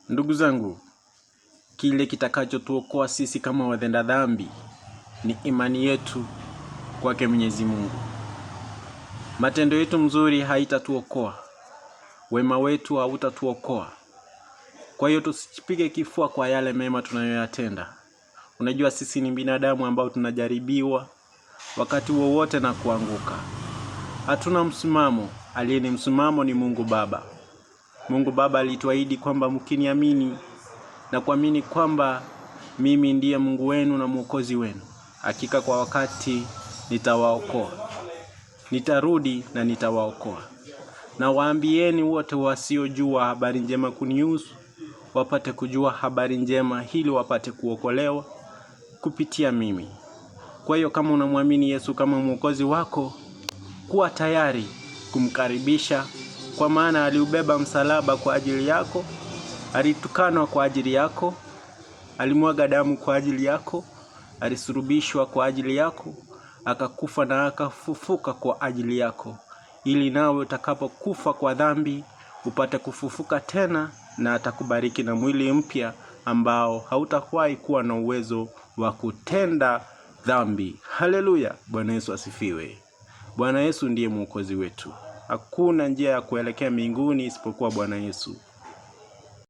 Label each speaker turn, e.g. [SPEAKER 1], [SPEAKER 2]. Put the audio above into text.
[SPEAKER 1] Ndugu zangu, kile kitakachotuokoa sisi kama watenda dhambi ni imani yetu kwake Mwenyezi Mungu. Matendo yetu mzuri haitatuokoa. Wema wetu hautatuokoa. Kwa hiyo tusipige kifua kwa yale mema tunayoyatenda. Unajua sisi ni binadamu ambao tunajaribiwa wakati wowote na kuanguka. Hatuna msimamo, aliye ni msimamo ni Mungu Baba. Mungu Baba alituahidi kwamba mkiniamini na kuamini kwamba mimi ndiye Mungu wenu na Mwokozi wenu, hakika kwa wakati nitawaokoa. Nitarudi na nitawaokoa. Na waambieni wote wasiojua habari njema kunihusu wapate kujua habari njema, ili wapate kuokolewa kupitia mimi. Kwa hiyo kama unamwamini Yesu kama Mwokozi wako, kuwa tayari kumkaribisha, kwa maana aliubeba msalaba kwa ajili yako, alitukanwa kwa ajili yako, alimwaga damu kwa ajili yako, alisulubishwa kwa ajili yako, akakufa na akafufuka kwa ajili yako, ili nawe utakapokufa kwa dhambi upate kufufuka tena, na atakubariki na mwili mpya ambao hautawahi kuwa na uwezo wa kutenda dhambi. Haleluya! Bwana Yesu asifiwe. Bwana Yesu ndiye Mwokozi wetu. Hakuna njia ya kuelekea mbinguni isipokuwa Bwana Yesu.